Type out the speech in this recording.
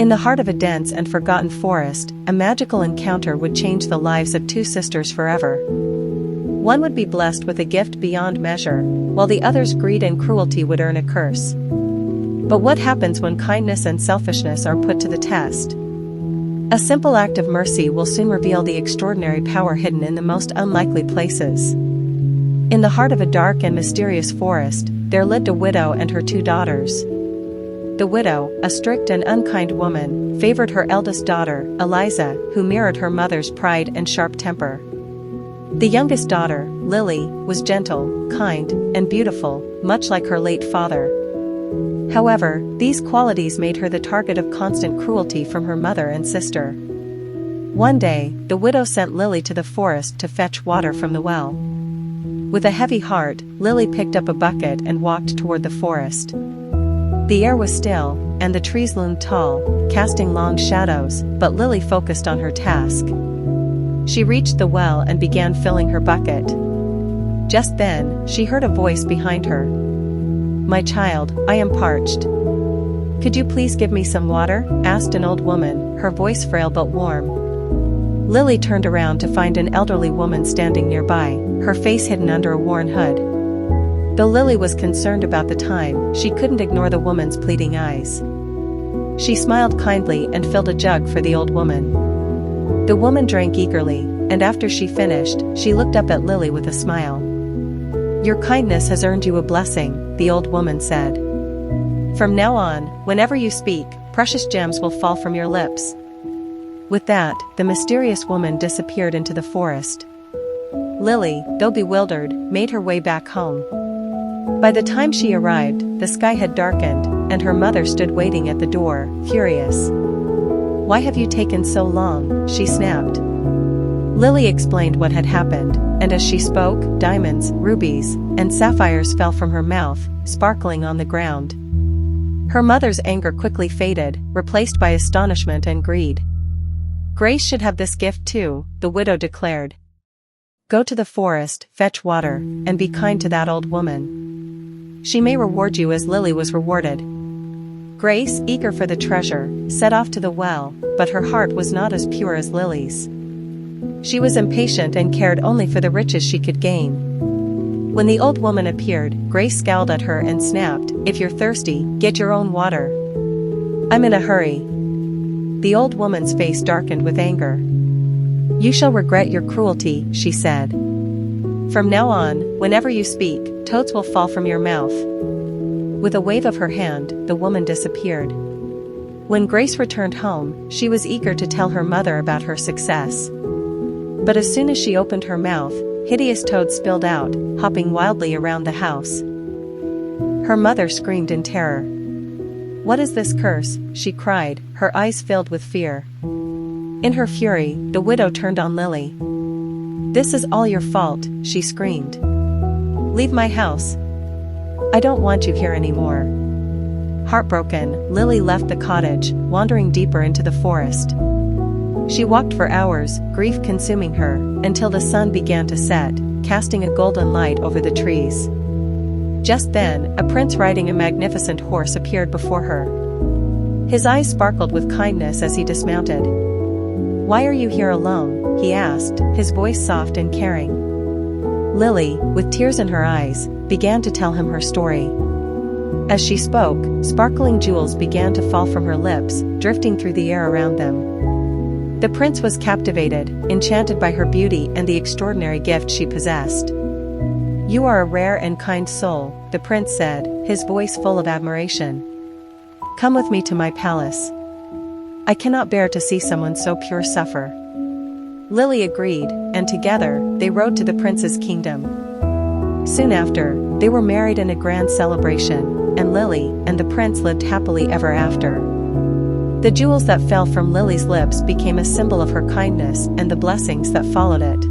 In the heart of a dense and forgotten forest, a magical encounter would change the lives of two sisters forever. One would be blessed with a gift beyond measure, while the other's greed and cruelty would earn a curse. But what happens when kindness and selfishness are put to the test? A simple act of mercy will soon reveal the extraordinary power hidden in the most unlikely places. In the heart of a dark and mysterious forest, there lived a widow and her two daughters. The widow, a strict and unkind woman, favored her eldest daughter, Eliza, who mirrored her mother's pride and sharp temper. The youngest daughter, Lily, was gentle, kind, and beautiful, much like her late father. However, these qualities made her the target of constant cruelty from her mother and sister. One day, the widow sent Lily to the forest to fetch water from the well. With a heavy heart, Lily picked up a bucket and walked toward the forest. The air was still, and the trees loomed tall, casting long shadows, but Lily focused on her task. She reached the well and began filling her bucket. Just then, she heard a voice behind her. "My child, I am parched. Could you please give me some water?" asked an old woman, her voice frail but warm. Lily turned around to find an elderly woman standing nearby, her face hidden under a worn hood. Though Lily was concerned about the time, she couldn't ignore the woman's pleading eyes. She smiled kindly and filled a jug for the old woman. The woman drank eagerly, and after she finished, she looked up at Lily with a smile. "Your kindness has earned you a blessing," the old woman said. "From now on, whenever you speak, precious gems will fall from your lips." With that, the mysterious woman disappeared into the forest. Lily, though bewildered, made her way back home. By the time she arrived, the sky had darkened, and her mother stood waiting at the door, furious. "Why have you taken so long?" she snapped. Lily explained what had happened, and as she spoke, diamonds, rubies, and sapphires fell from her mouth, sparkling on the ground. Her mother's anger quickly faded, replaced by astonishment and greed. "Grace should have this gift too," the widow declared. "Go to the forest, fetch water, and be kind to that old woman. She may reward you as Lily was rewarded." Grace, eager for the treasure, set off to the well, but her heart was not as pure as Lily's. She was impatient and cared only for the riches she could gain. When the old woman appeared, Grace scowled at her and snapped, "If you're thirsty, get your own water. I'm in a hurry." The old woman's face darkened with anger. "You shall regret your cruelty," she said. "From now on, whenever you speak, toads will fall from your mouth." With a wave of her hand, the woman disappeared. When Grace returned home, she was eager to tell her mother about her success. But as soon as she opened her mouth, hideous toads spilled out, hopping wildly around the house. Her mother screamed in terror. "What is this curse?" she cried, her eyes filled with fear. In her fury, the widow turned on Lily. "This is all your fault," she screamed. "Leave my house. I don't want you here anymore." Heartbroken, Lily left the cottage, wandering deeper into the forest. She walked for hours, grief consuming her, until the sun began to set, casting a golden light over the trees. Just then, a prince riding a magnificent horse appeared before her. His eyes sparkled with kindness as he dismounted. "Why are you here alone?" he asked, his voice soft and caring. Lily, with tears in her eyes, began to tell him her story. As she spoke, sparkling jewels began to fall from her lips, drifting through the air around them. The prince was captivated, enchanted by her beauty and the extraordinary gift she possessed. "You are a rare and kind soul," the prince said, his voice full of admiration. "Come with me to my palace. I cannot bear to see someone so pure suffer." Lily agreed, and together, they rode to the prince's kingdom. Soon after, they were married in a grand celebration, and Lily and the prince lived happily ever after. The jewels that fell from Lily's lips became a symbol of her kindness and the blessings that followed it.